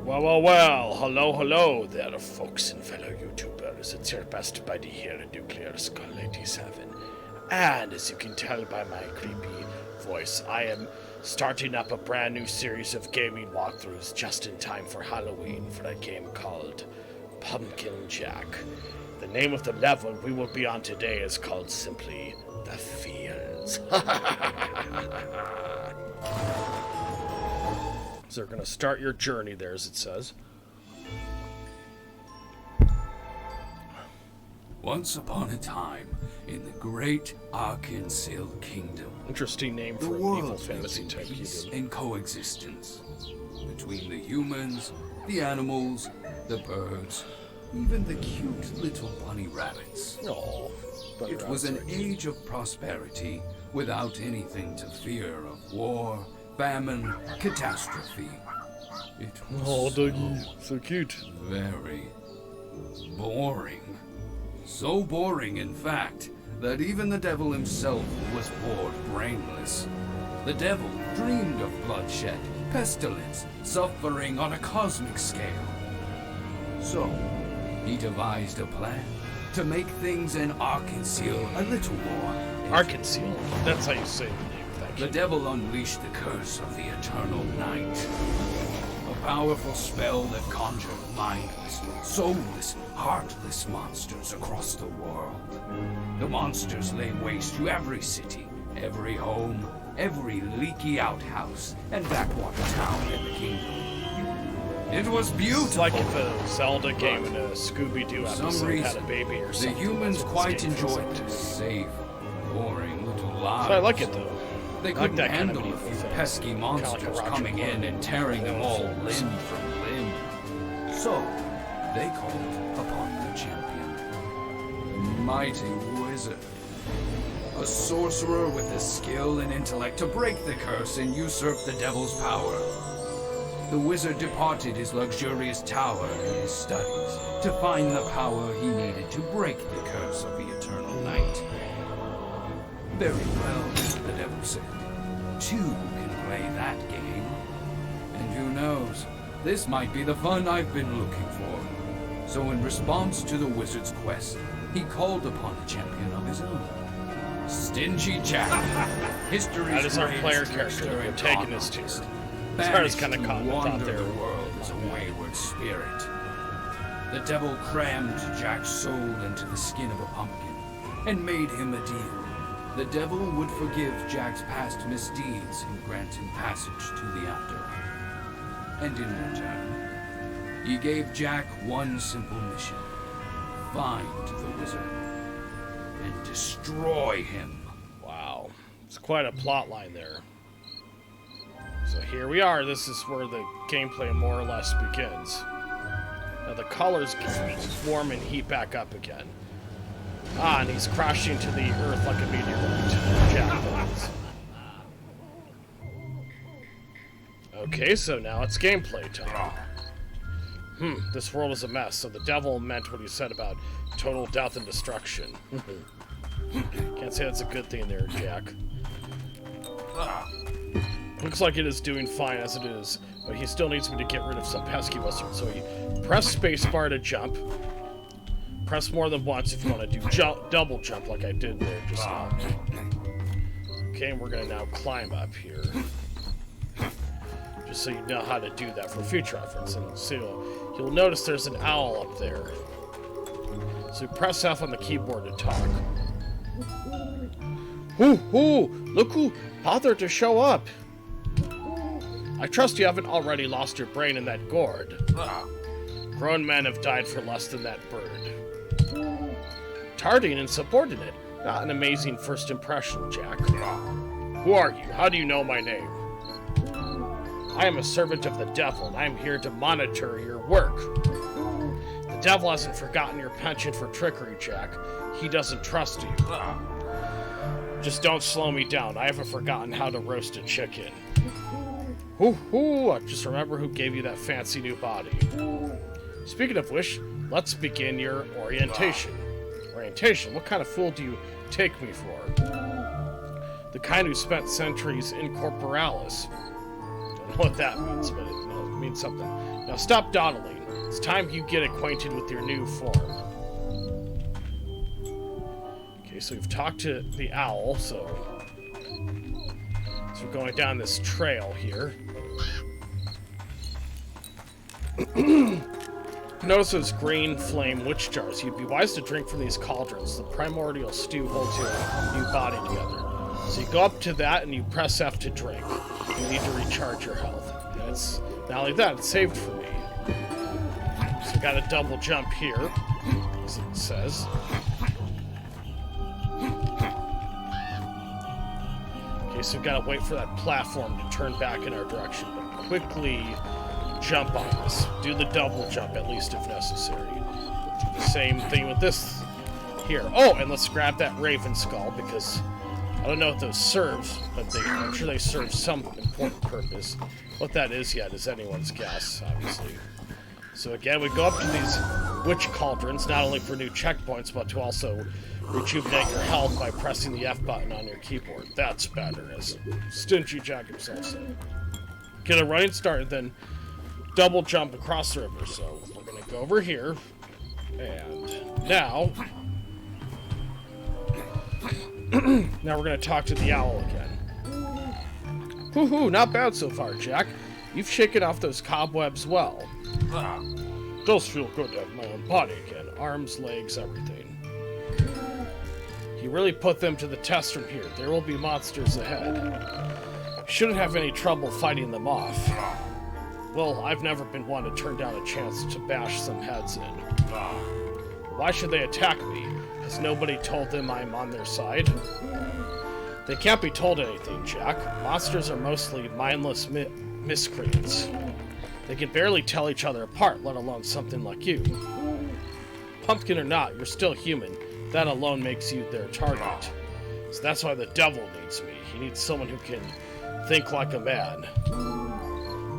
Well, hello there, folks and fellow YouTubers. It's your best buddy here at Nuclear Skull 87. And as you can tell by my creepy voice, I am starting up a brand new series of gaming walkthroughs just in time for Halloween for a game called Pumpkin Jack. The name of the level we will be on today is called simply The Fields. So we're going to start your journey there, as it says. Once upon a time, in the great Arkansas Kingdom, Interesting name the for an world evil lived fantasy in type peace kingdom. and coexistence between the humans, the animals, the birds, even the cute little bunny rabbits. Oh, It was an age of prosperity without anything to fear of war, famine, catastrophe. It was so cute. very boring. So boring, in fact, that even the devil himself was bored brainless. The devil dreamed of bloodshed, pestilence, suffering on a cosmic scale. So, he devised a plan to make things in Arkansas a little more. Arkansas, that's how you say the name of that The kingdom. devil unleashed the curse of the eternal night. A powerful spell that conjured mindless, soulless, heartless monsters across the world. The monsters lay waste to every city, every home, every leaky outhouse, and backwater town in the kingdom. It was beautiful. It's like if a Zelda game and a Scooby-Doo For some episode had a reason, baby or the something. humans That's what quite this game feels enjoyed like. their safe, boring little lives. So I like it though. They I like couldn't that kind of handle a evil few thing. pesky Kinda like a monsters Roger coming in Corman. and tearing them all Yeah. limb from limb. So, they called upon their champion, the mighty wizard. A sorcerer with the skill and intellect to break the curse and usurp the devil's power. The wizard departed his luxurious tower and his studies to find the power he needed to break the curse of the eternal night. Very well, the devil said. Two can play that game. And who knows, this might be the fun I've been looking for. So in response to the wizard's quest, he called upon a champion of his own. Stingy Jack. History's That is our greatest player trickster character, and antagonist con here. artist. As far as Banished kinda to caught in the thought wander there. the world as a wayward spirit. The devil crammed Jack's soul into the skin of a pumpkin and made him a deal. The devil would forgive Jack's past misdeeds and grant him passage to the afterlife. And in return, he gave Jack one simple mission: find the wizard and destroy him. Wow. It's quite a plot line there. So here we are. This is where the gameplay more or less begins. Now the colors warm and heat back up again. Ah, and he's crashing to the earth like a meteorite. Jack is. Okay, so now it's gameplay time. This world is a mess, so the devil meant what he said about total death and destruction. Can't say that's a good thing there, Jack. Looks like it is doing fine as it is, but he still needs me to get rid of some pesky wizards. So he press spacebar to jump. Press more than once if you want to do double jump like I did there just now. Okay, and we're going to now climb up here. Just so you know how to do that for future reference. And so you'll notice there's an owl up there. So press F on the keyboard to talk. Look who bothered to show up. I trust you haven't already lost your brain in that gourd. Grown men have died for less than that bird. Tardy and insubordinate. Not an amazing first impression, Jack. Who are you? How do you know my name? I am a servant of the devil, and I am here to monitor your work. The devil hasn't forgotten your penchant for trickery, Jack. He doesn't trust you. Just don't slow me down. I haven't forgotten how to roast a chicken. Just remember who gave you that fancy new body. Speaking of which, let's begin your orientation. Orientation? What kind of fool do you take me for? The kind who spent centuries in corporalis. Don't know what that means, but it means something. Now stop dawdling. It's time you get acquainted with your new form. Okay, so we've talked to the owl, so we're going down this trail here. Notice those green flame witch jars. You'd be wise to drink from these cauldrons. The primordial stew holds your new body together. So you go up to that and you press F to drink. You need to recharge your health. And it's not only that, it's saved for me. So got a double jump here, as it says. Okay, so we've got to wait for that platform to turn back in our direction, but quickly jump on this. Do the double jump, at least if necessary. We'll do the same thing with this here. Oh, and let's grab that raven skull, because I don't know what those serve, but I'm sure they serve some important purpose. What that is yet is anyone's guess, obviously. So again, we go up to these witch cauldrons, not only for new checkpoints, but to also rejuvenate your health by pressing the F button on your keyboard. That's better, as Stingy Jack himself said. Get a running start, and then double jump across the river. So we're going to go over here, and now we're going to talk to the owl again. Hoo-hoo, not bad so far, Jack. You've shaken off those cobwebs well. Does feel good to have my own body again. Arms, legs, everything. You really put them to the test from here. There will be monsters ahead. Shouldn't have any trouble fighting them off. Well, I've never been one to turn down a chance to bash some heads in. Why should they attack me? Has nobody told them I'm on their side? They can't be told anything, Jack. Monsters are mostly mindless miscreants. They can barely tell each other apart, let alone something like you. Pumpkin or not, you're still human. That alone makes you their target. So that's why the devil needs me. He needs someone who can think like a man.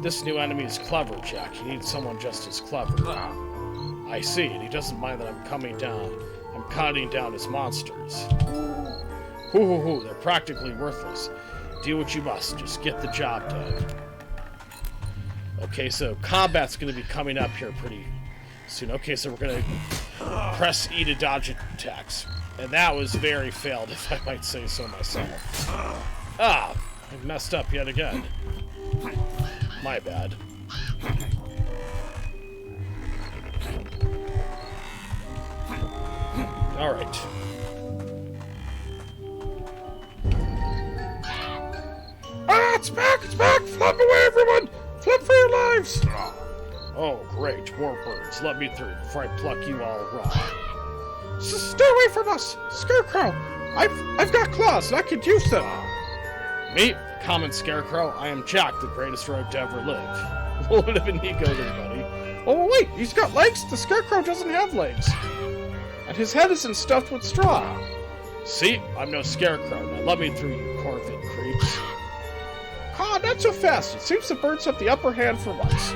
This new enemy is clever, Jack. He needs someone just as clever. I see, and he doesn't mind that I'm cutting down his monsters. Hoo-hoo-hoo, they're practically worthless. Do what you must, just get the job done. Okay, so combat's going to be coming up here pretty soon. Okay, so we're going to press E to dodge attacks. And that was very failed, if I might say so myself. Ah, I messed up yet again. My bad. Alright. Ah, it's back! It's back! Flip away, everyone! Flip for your lives! Oh, great. More birds. Let me through before I pluck you all raw. Stay away from us! Scarecrow! I've got claws and I could use them! Me? Common Scarecrow? I am Jack, the greatest rogue to ever live. A little bit of an ego there, buddy. Oh, wait! He's got legs? The Scarecrow doesn't have legs. And his head isn't stuffed with straw. See? I'm no Scarecrow. Now let me through, you corvid creeps. Ah, not so fast. It seems the birds have the upper hand for once.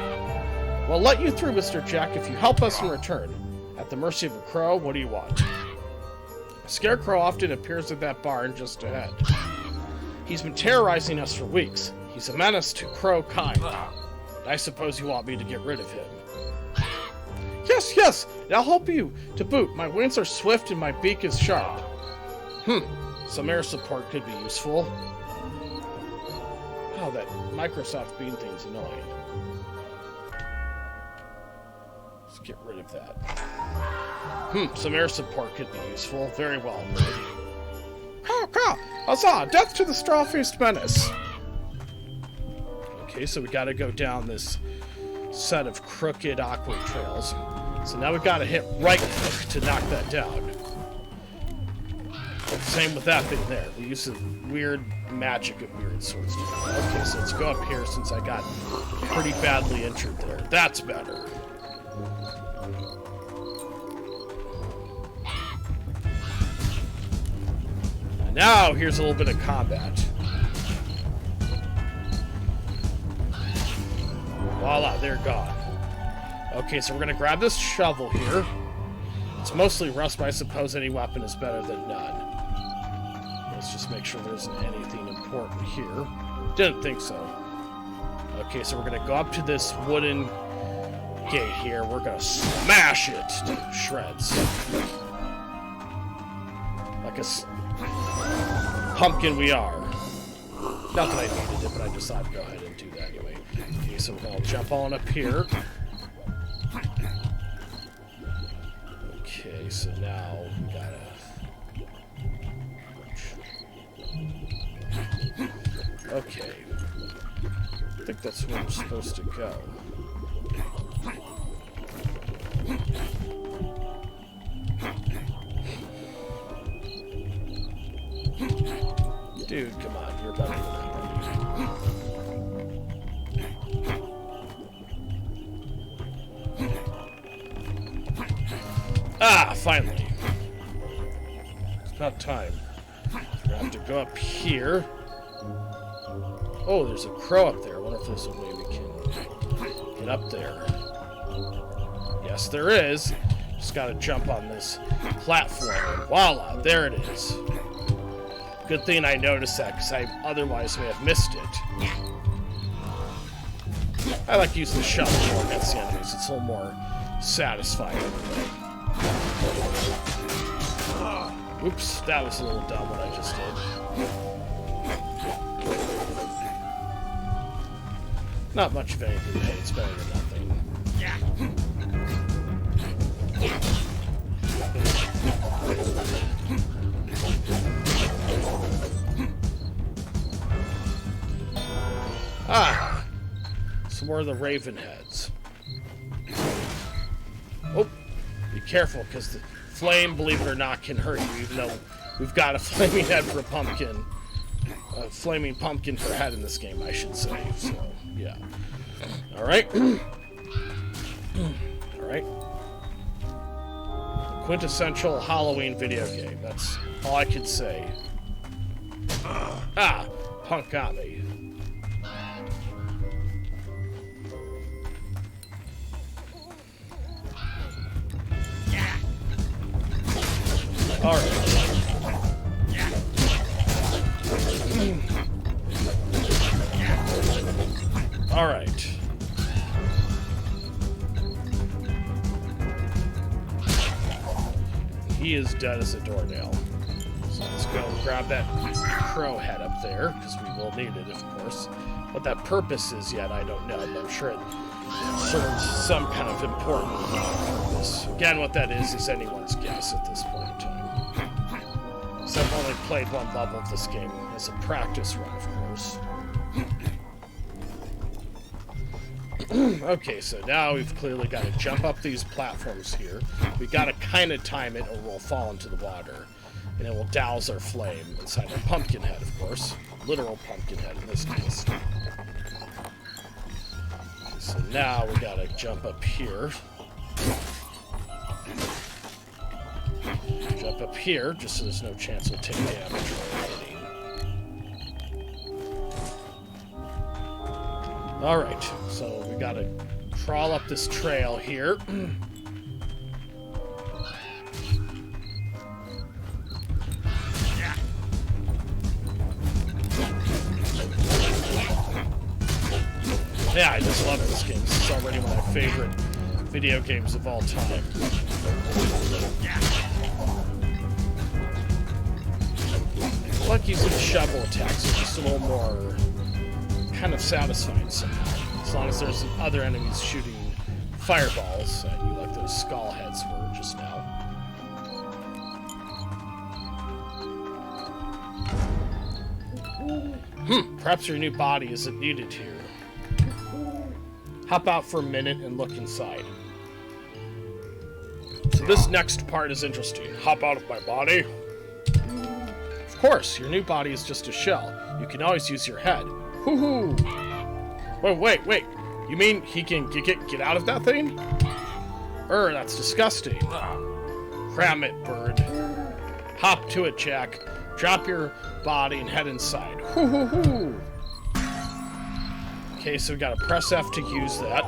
We'll let you through, Mr. Jack, if you help us in return. At the mercy of a crow, what do you want? A Scarecrow often appears at that barn just ahead. He's been terrorizing us for weeks. He's a menace to crow kind. I suppose you want me to get rid of him. Yes, and I'll help you to boot. My wings are swift and my beak is sharp. Some air support could be useful. Oh, that Microsoft Bean thing's annoying. Let's get rid of that. Some air support could be useful. Very well, Bird. Caw! Huzzah! Death to the straw-faced menace! Okay, so we gotta go down this set of crooked, awkward trails. So now we gotta hit right click to knock that down. Same with that thing there. We use some weird magic of weird sorts. Okay, so let's go up here since I got pretty badly injured there. That's better. And now here's a little bit of combat. Voila, they're gone. Okay, so we're gonna grab this shovel here. It's mostly rust, but I suppose any weapon is better than none. Let's just make sure there isn't anything important here. Didn't think so. Okay, so we're gonna go up to this wooden gate here. We're gonna smash it to shreds. Like a pumpkin we are. Not that I needed it, but I decided to go ahead and do that anyway. Okay, so we're gonna jump on up here. Okay, so now we gotta... Okay. I think that's where we're supposed to go. Dude, come on, you're better than that, buddy. Ah, finally. It's about time. We have to go up here. Oh, there's a crow up there. I wonder if there's a way we can get up there. Yes, there is. Just gotta jump on this platform. And voila, there it is. Good thing I noticed that, because I otherwise may have missed it. I like using the shovel more against the enemies. It's a little more satisfying. Oops, that was a little dumb what I just did. Not much of anything, but it's better than nothing. Ah! Some more of the raven heads. Oh! Be careful, because the flame, believe it or not, can hurt you, even though we've got a flaming head for a pumpkin. A flaming pumpkin for a head in this game, I should say. So, yeah. Alright. Alright. Quintessential Halloween video game. That's all I could say. Ah! Punk got me. Alright. Alright. He is dead as a doornail. So let's go grab that crow head up there, because we will need it, of course. What that purpose is yet, I don't know, but I'm sure it serves some kind of important purpose. Again, what that is anyone's guess at this point in time. So I've only played one level of this game as a practice run, of course. Okay, so now we've clearly got to jump up these platforms here. We got to kind of time it, or we'll fall into the water, and it will douse our flame inside our pumpkin head, of course. Literal pumpkin head in this case. Okay, so now we got to jump up here. Jump up here, just so there's no chance we'll take damage while hitting. Alright, so we gotta crawl up this trail here. Yeah, I just love this game. This is already one of my favorite video games of all time. I like using shovel attacks, it's just a little more kind of satisfying somehow. As long as there's other enemies shooting fireballs at you, like those skull heads were just now. Perhaps your new body isn't needed here. Hop out for a minute and look inside. So this next part is interesting. Hop out of my body? Of course, your new body is just a shell. You can always use your head. Woohoo! Wait. You mean he can get out of that thing? That's disgusting. Cram it, bird. Hop to it, Jack. Drop your body and head inside. Hoo-hoo-hoo! Okay, so we gotta press F to use that.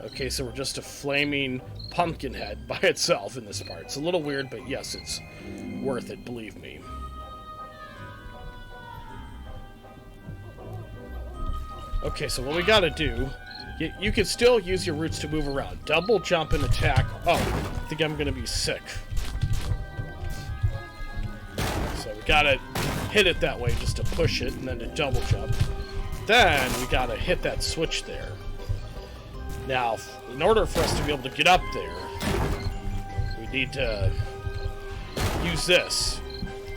Okay, so we're just a flaming pumpkin head by itself in this part. It's a little weird, but yes, it's worth it, believe me. Okay, so what we gotta do... You can still use your roots to move around. Double jump and attack. Oh, I think I'm gonna be sick. So we gotta hit it that way just to push it, and then to double jump. Then we gotta hit that switch there. Now, in order for us to be able to get up there, we need to use this.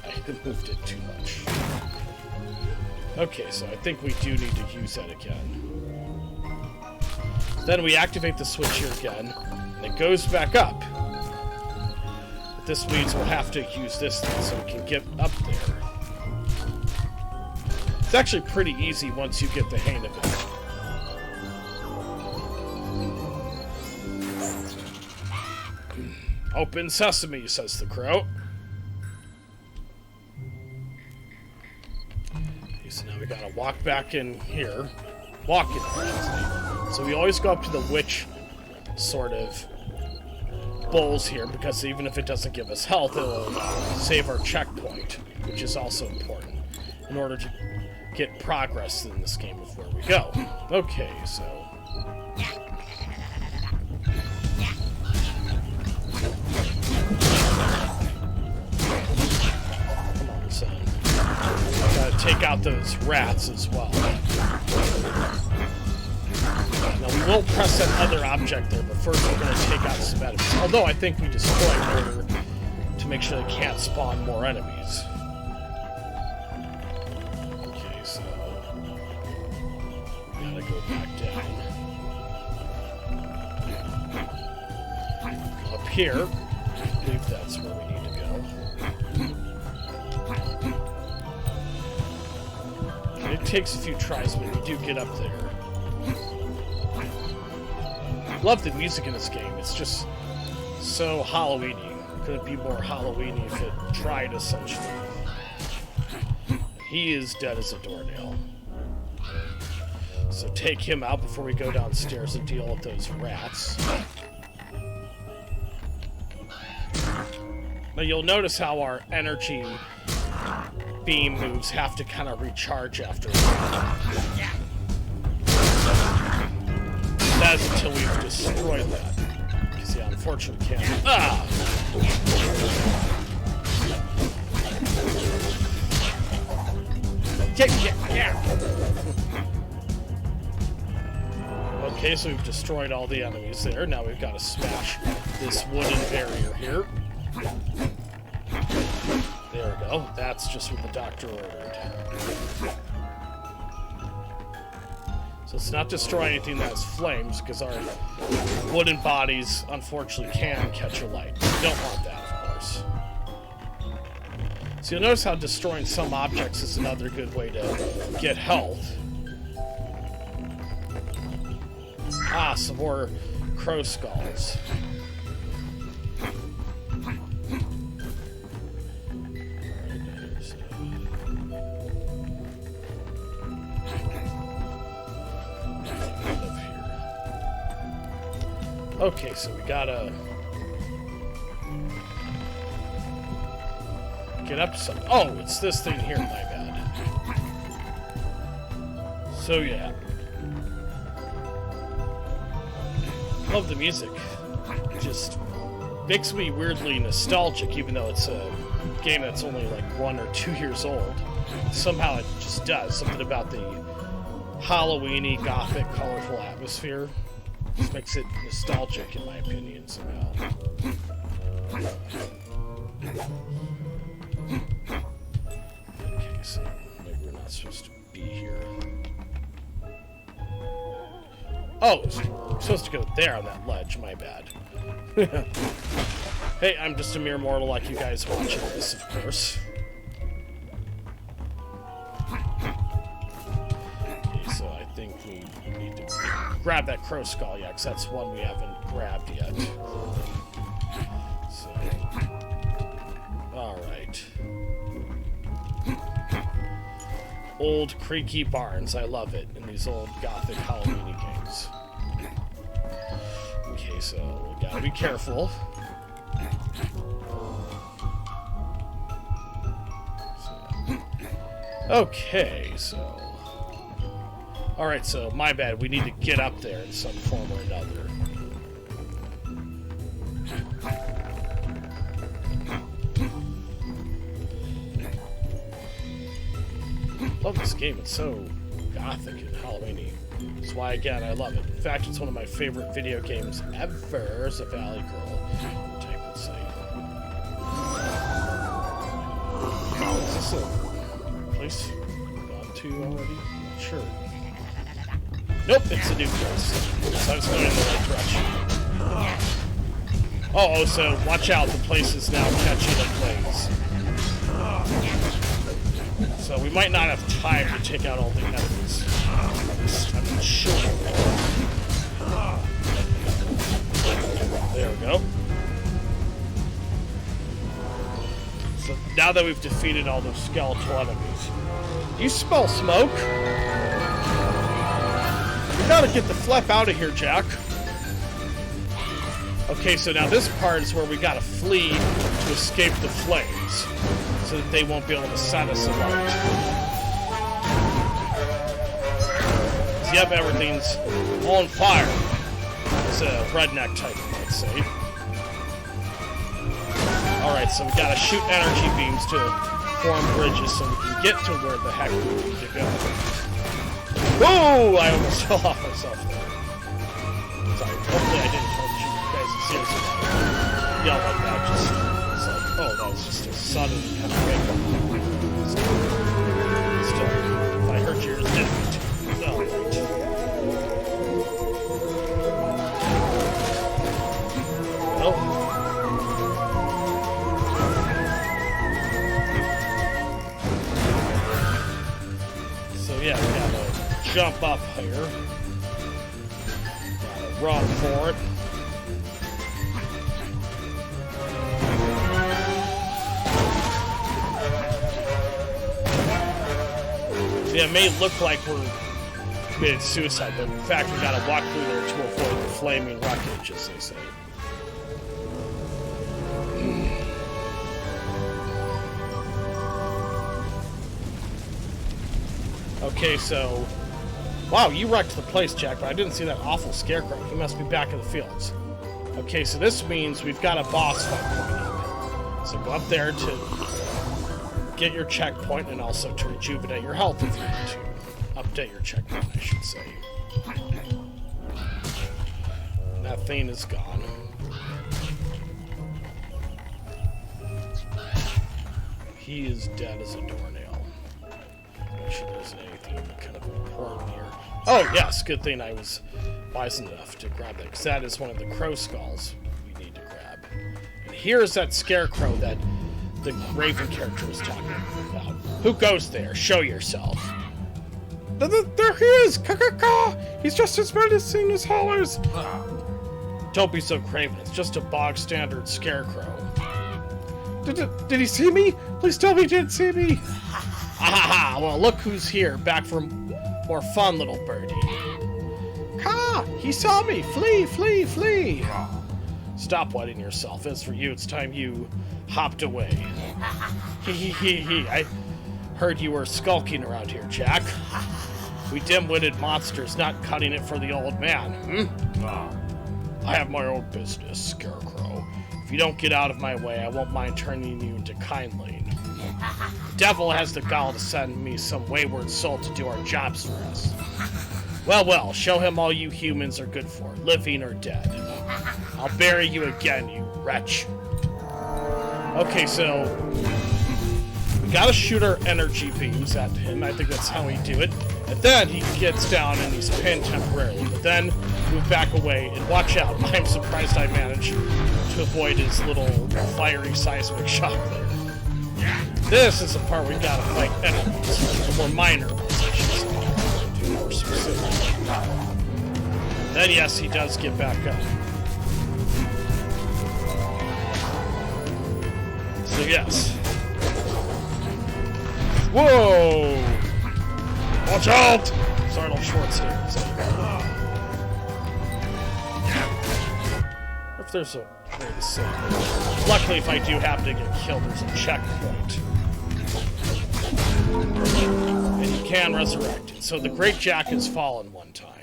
I moved it too much. Okay, so I think we do need to use that again. Then we activate the switch here again, and it goes back up. But this means we'll have to use this thing so we can get up there. It's actually pretty easy once you get the hang of it. Open sesame, says the crow. Okay, so now we gotta walk back in here. Walk in, so we always go up to the witch sort of bowls here, because even if it doesn't give us health, it'll save our checkpoint, which is also important in order to get progress in this game of where we go. Okay, so... Come on, son. Gotta take out those rats as well. Now, we won't press that other object there, but first we're going to take out some enemies. Although, I think we destroy it in order to make sure they can't spawn more enemies. Okay, so... we gotta go back down. Up here. I believe that's where we need to go. Okay, it takes a few tries, but we do get up there. Love the music in this game. It's just so Halloween-y. Couldn't be more Halloween-y if it tried, essentially. He is dead as a doornail. So take him out before we go downstairs and deal with those rats. Now you'll notice how our energy beam moves have to kind of recharge after a while. That is until we've destroyed that. Because, yeah, unfortunately can't. Ah! Yeah. Okay, so we've destroyed all the enemies there. Now we've got to smash this wooden barrier here. There we go. That's just what the doctor ordered. So let's not destroy anything that has flames, because our wooden bodies, unfortunately, can catch a light. We don't want that, of course. So you'll notice how destroying some objects is another good way to get health. Ah, some more crow skulls. Okay, so we gotta get up to something. Oh, it's this thing here, my bad. So yeah. Love the music. It just makes me weirdly nostalgic, even though it's a game that's only like 1 or 2 years old. Somehow it just does. Something about the Halloween-y, gothic, colorful atmosphere. Just makes it nostalgic, in my opinion, somehow. Okay, so maybe we're not supposed to be here. Oh, we're supposed to go there on that ledge, my bad. Hey, I'm just a mere mortal like you guys watching this, of course. Okay, so I think we need to grab that crow skull, yeah, because that's one we haven't grabbed yet. So, alright. Old creaky barns, I love it, in these old gothic Halloween games. Okay, so we gotta be careful. Okay, so Alright, so my bad. We need to get up there in some form or another. Love this game. It's so gothic and Halloween-y. That's why, again, I love it. In fact, it's one of my favorite video games ever as a Valley Girl type would say. Is this a place we've gone to already? Not sure. Nope, it's a new place. So I was going in the right direction. Oh, so watch out. The place is now catching a blaze. So we might not have time to take out all the enemies. I'm not sure. There we go. So now that we've defeated all those skeletal enemies, do you smell smoke? We gotta get the flep out of here, Jack. Okay, so now this part is where we gotta flee to escape the flames, so that they won't be able to set us alight. Yep, everything's on fire. It's a redneck type, you might say. Alright, so we gotta shoot energy beams to form bridges so we can get to where the heck we need to go. Whoa! I almost fell off myself there. Sorry, hopefully I didn't hurt you guys seriously. Yell like that, just it's like, oh, that was just a sudden kind of wake up. Still, if I hurt yours, didn't it? Alright. Oh. So yeah, we gotta jump up here. Gotta run for it. So yeah, it may look like we're committed suicide, but in fact we gotta walk through there to avoid the flaming wreckage, as they say. Okay, so... Wow, you wrecked the place, Jack, but I didn't see that awful scarecrow. He must be back in the fields. Okay, so this means we've got a boss fight coming up. So go up there to get your checkpoint and also to rejuvenate your health if you need to. Update your checkpoint, I should say. That thing is gone. He is dead as a doornail. Make sure there isn't anything kind of important here. Oh, yes, good thing I was wise enough to grab that, because that is one of the crow skulls we need to grab. And here's that scarecrow that the Raven character was talking about. Who goes there? Show yourself. There he is! Ka-ka-ka! He's just as menacing as Hollers! Don't be so craven. It's just a bog standard scarecrow. Did he see me? Please tell me he didn't see me! Ha! Well, look who's here. Back for more fun, little birdie. Ka! He saw me! Flee! Flee! Flee! Stop wetting yourself. As for you, it's time you hopped away. Hee. I heard you were skulking around here, Jack. We dim-witted monsters not cutting it for the old man, I have my own business, Scarecrow. If you don't get out of my way, I won't mind turning you into kindling. The devil has the gall to send me some wayward soul to do our jobs for us. Well, show him all you humans are good for, living or dead. I'll bury you again, you wretch. Okay, so we gotta shoot our energy beams at him. I think that's how we do it. And then he gets down and he's pinned temporarily. But then move back away and watch out. I'm surprised I managed to avoid his little fiery seismic shock there. This is the part where we gotta fight enemies. The more minor ones, I should say. To be more specific. Then yes, he does get back up. So yes. Whoa! Watch out! It's Arnold Schwarzenegger. If there's a way to save it. Luckily, if I do happen to get killed, there's a checkpoint. And you can resurrect it. So the Great Jack has fallen one time.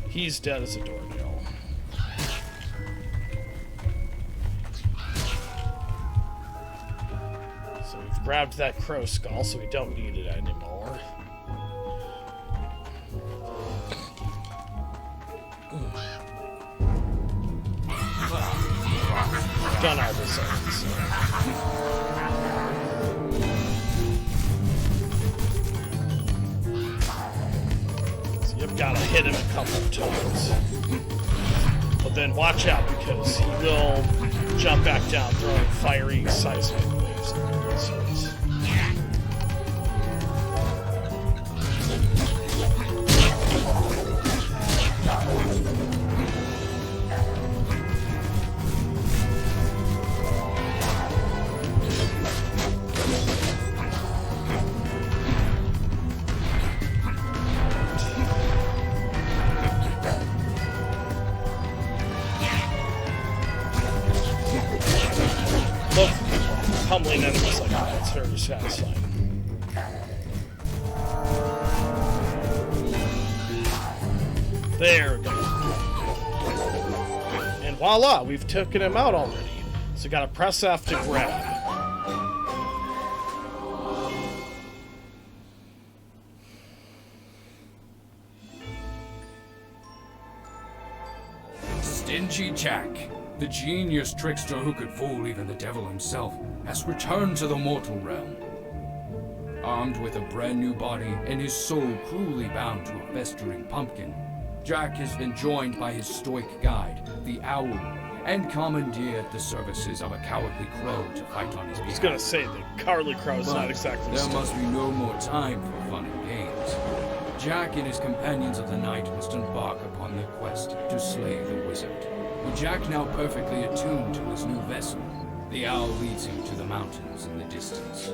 He's dead as a doornail. So we've grabbed that crow skull, so we don't need it anymore. Done our results. You've got to hit him a couple of times. But then watch out, because he will jump back down, throwing fiery seismic waves in your inserts. Pummeling enemies like that, it's very satisfying. There we go. And voila, we've taken him out already. So gotta press F to grab. Stingy Jack, the genius trickster who could fool even the devil himself, has returned to the mortal realm. Armed with a brand new body and his soul cruelly bound to a festering pumpkin, Jack has been joined by his stoic guide, the Owl, and commandeered the services of a cowardly crow to fight on his behalf. I was gonna say, the cowardly crow's not exactly there must be no more time for fun and games. Jack and his companions of the night must embark upon their quest to slay the wizard. With Jack now perfectly attuned to his new vessel, the owl leads him to the mountains in the distance.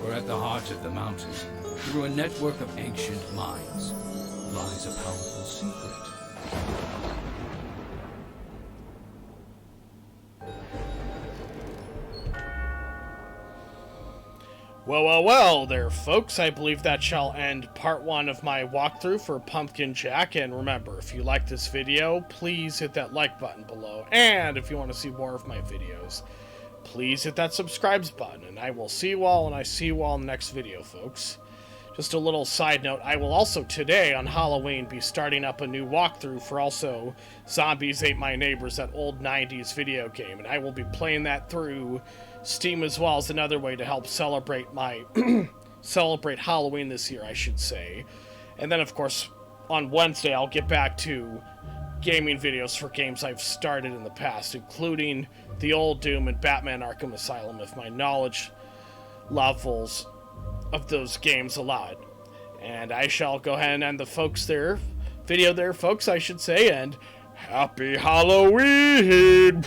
For at the heart of the mountain, through a network of ancient mines, lies a powerful secret. Well there, folks. I believe that shall end part 1 of my walkthrough for Pumpkin Jack. And remember, if you like this video, please hit that like button below. And if you want to see more of my videos, please hit that subscribe button. And I will see you all, and I see you all in the next video, folks. Just a little side note, I will also today on Halloween be starting up a new walkthrough for also Zombies Ate My Neighbors, that old 90s video game. And I will be playing that through Steam as well as another way to help celebrate my celebrate Halloween this year, I should say. And then of course on Wednesday I'll get back to gaming videos for games I've started in the past, including the old Doom and Batman Arkham Asylum if my knowledge levels of those games allow it. And I shall go ahead and end the video there, folks, I should say, and happy Halloween!